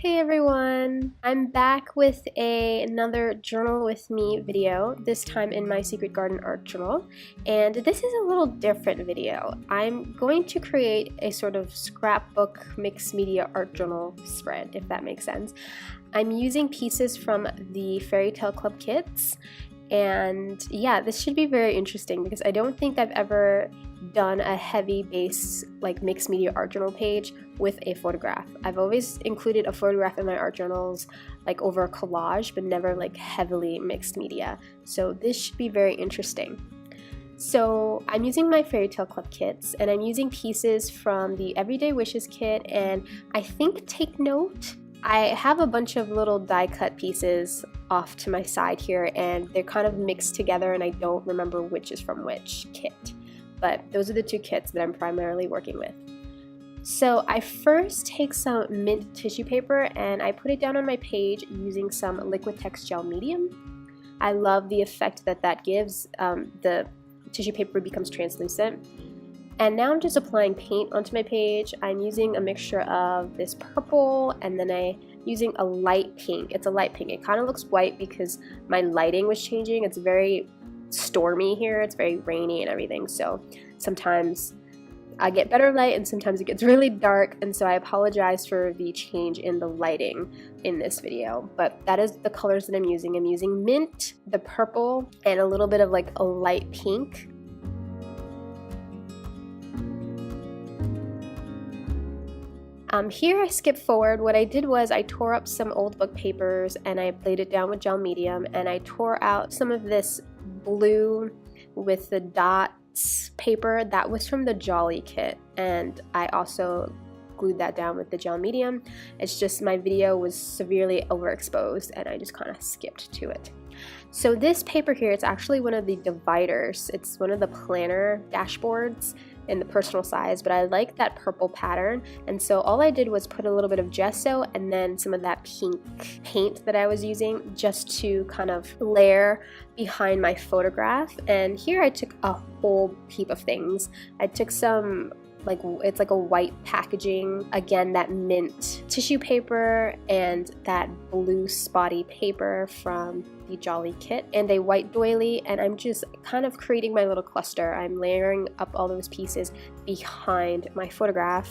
Hey everyone! I'm back with another Journal with Me video, this time in my Secret Garden art journal, and this is a little different video. I'm going to create a sort of scrapbook mixed media art journal spread, if that makes sense. I'm using pieces from the Fairytale Club kits, and yeah, this should be very interesting because I don't think I've ever done a heavy base like mixed media art journal page with a photograph. I've always included a photograph in my art journals like over a collage, but never like heavily mixed media. So this should be very interesting. So I'm using my Fairytale Club kits, and I'm using pieces from the Everyday Wishes kit, and I think Take Note. I have a bunch of little die cut pieces off to my side here, and they're kind of mixed together, and I don't remember which is from which kit. But those are the two kits that I'm primarily working with. So I first take some mint tissue paper and I put it down on my page using some Liquitex gel medium. I love the effect that that gives. The tissue paper becomes translucent. And now I'm just applying paint onto my page. I'm using a mixture of this purple and then using a light pink. It's a light pink. It kind of looks white because my lighting was changing. It's very stormy here. It's very rainy and everything. So sometimes I get better light and sometimes it gets really dark. And so I apologize for the change in the lighting in this video. But that is the colors that I'm using. I'm using mint, the purple, and a little bit of like a light pink. Here I skipped forward. What I did was I tore up some old book papers and I laid it down with gel medium, and I tore out some of this blue with the dots paper that was from the Jolly kit, and I also glued that down with the gel medium. It's just my video was severely overexposed and I just kind of skipped to it. So this paper here, it's actually one of the dividers. It's one of the planner dashboards in the personal size, but I like that purple pattern, and so all I did was put a little bit of gesso and then some of that pink paint that I was using just to kind of layer behind my photograph. And here I took a whole heap of things. I took some it's like a white packaging, again that mint tissue paper and that blue spotty paper from the Jolly kit, and a white doily, and I'm just kind of creating my little cluster. I'm layering up all those pieces behind my photograph,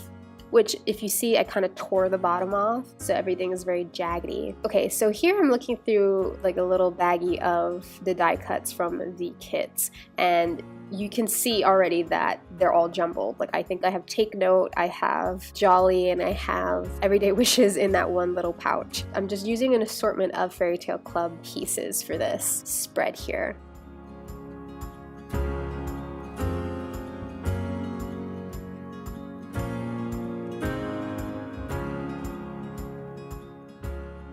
which if you see I kind of tore the bottom off, so everything is very jaggedy. Okay, so here I'm looking through like a little baggie of the die cuts from the kits, and you can see already that they're all jumbled. Like I think I have Take Note, I have Jolly, and I have Everyday Wishes in that one little pouch. I'm just using an assortment of Fairytale Club pieces for this spread here.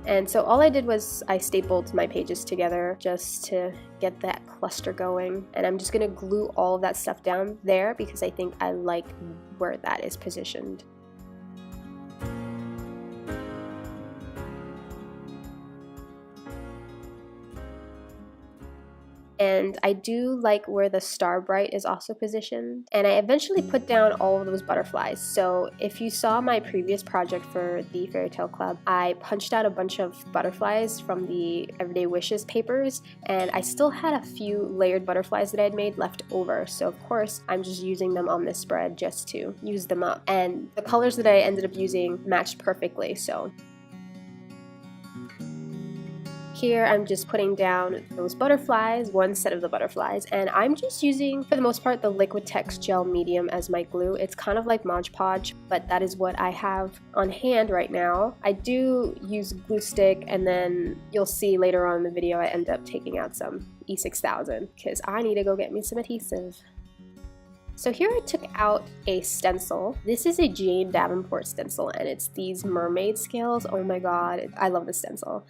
And so all I did was I stapled my pages together just to get that cluster going. And I'm just going to glue all of that stuff down there because I think I like where that is positioned. And I do like where the star bright is also positioned. And I eventually put down all of those butterflies. So if you saw my previous project for the Fairytale Club, I punched out a bunch of butterflies from the Everyday Wishes papers, and I still had a few layered butterflies that I had made left over. So of course, I'm just using them on this spread just to use them up. And the colors that I ended up using matched perfectly, so here I'm just putting down those butterflies, one set of the butterflies, and I'm just using, for the most part, the Liquitex gel medium as my glue. It's kind of like Mod Podge, but that is what I have on hand right now. I do use glue stick, and then you'll see later on in the video I end up taking out some E6000 because I need to go get me some adhesive. So here I took out a stencil. This is a Jane Davenport stencil, and it's these mermaid scales. Oh my god, I love this stencil.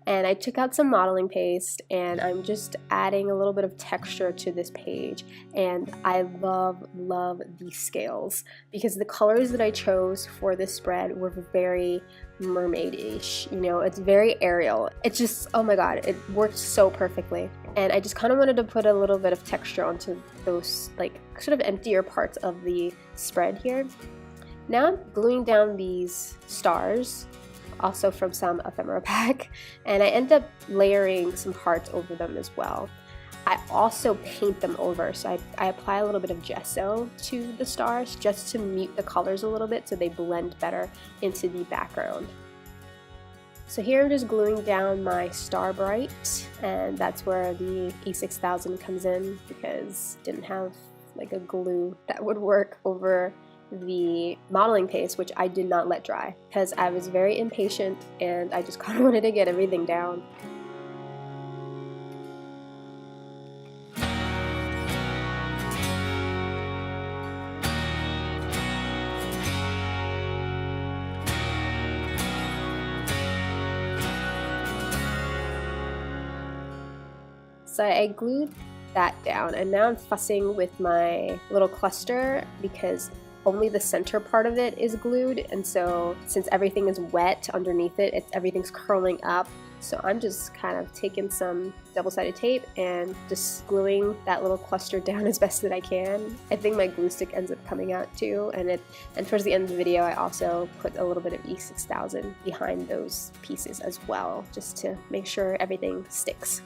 And I took out some modeling paste, and I'm just adding a little bit of texture to this page. And I love these scales because the colors that I chose for this spread were very mermaid-ish. You know, it's very Ariel. It's just, oh my god, it worked so perfectly. And I just kind of wanted to put a little bit of texture onto those like sort of emptier parts of the spread here. Now I'm gluing down these stars also from some ephemera pack, and I end up layering some hearts over them as well. I also paint them over, so I apply a little bit of gesso to the stars just to mute the colors a little bit so they blend better into the background. So here I'm just gluing down my Star Bright, and that's where the E6000 comes in because I didn't have like a glue that would work over the modeling paste, which I did not let dry because I was very impatient and I just kind of wanted to get everything down. So I glued that down, and now I'm fussing with my little cluster because only the center part of it is glued, and so since everything is wet underneath it, everything's curling up. So I'm just kind of taking some double-sided tape and just gluing that little cluster down as best that I can. I think my glue stick ends up coming out too, and towards the end of the video I also put a little bit of E6000 behind those pieces as well, just to make sure everything sticks.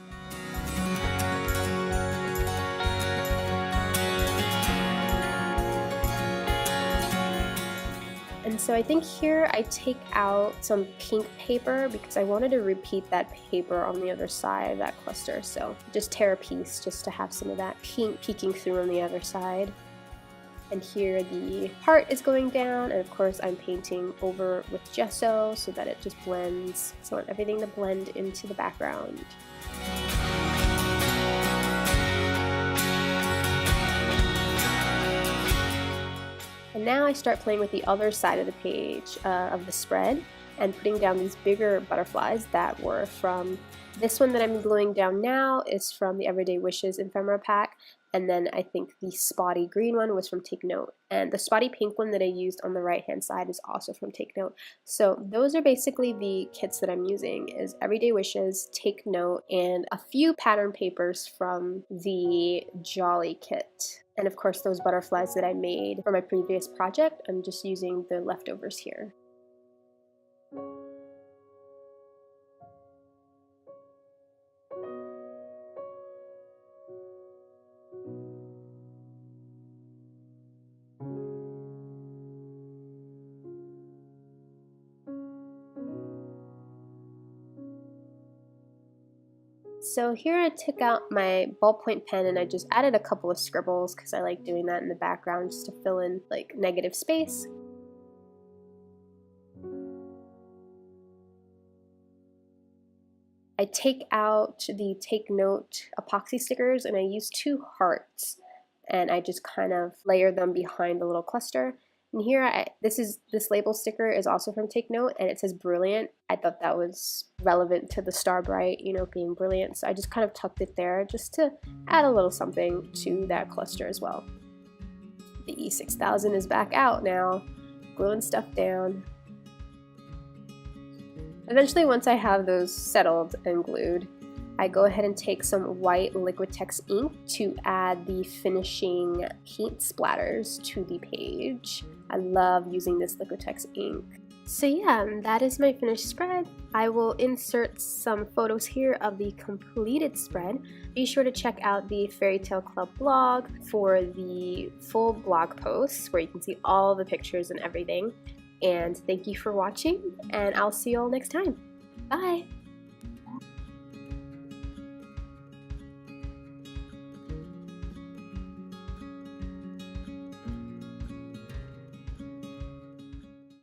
And so I think here I take out some pink paper because I wanted to repeat that paper on the other side of that cluster. So just tear a piece just to have some of that pink peeking through on the other side. And here the heart is going down, and of course I'm painting over with gesso so that it just blends. So I want everything to blend into the background. And now I start playing with the other side of the page of the spread and putting down these bigger butterflies that were from this one that I'm gluing down now is from the Everyday Wishes ephemera pack, and then I think the spotty green one was from Take Note, and the spotty pink one that I used on the right hand side is also from Take Note. So those are basically the kits that I'm using, is Everyday Wishes, Take Note, and a few pattern papers from the Jolly kit. And of course those butterflies that I made for my previous project, I'm just using the leftovers here. So here I took out my ballpoint pen and I just added a couple of scribbles because I like doing that in the background just to fill in like negative space. I take out the Take Note epoxy stickers and I use 2 hearts and I just kind of layer them behind the little cluster. And here, this label sticker is also from Take Note, and it says Brilliant. I thought that was relevant to the Star Bright, you know, being brilliant. So I just kind of tucked it there just to add a little something to that cluster as well. The E6000 is back out now, gluing stuff down. Eventually, once I have those settled and glued, I go ahead and take some white Liquitex ink to add the finishing paint splatters to the page. I love using this Liquitex ink. So yeah, that is my finished spread. I will insert some photos here of the completed spread. Be sure to check out the Fairytale Club blog for the full blog posts where you can see all the pictures and everything. And thank you for watching, and I'll see you all next time. Bye!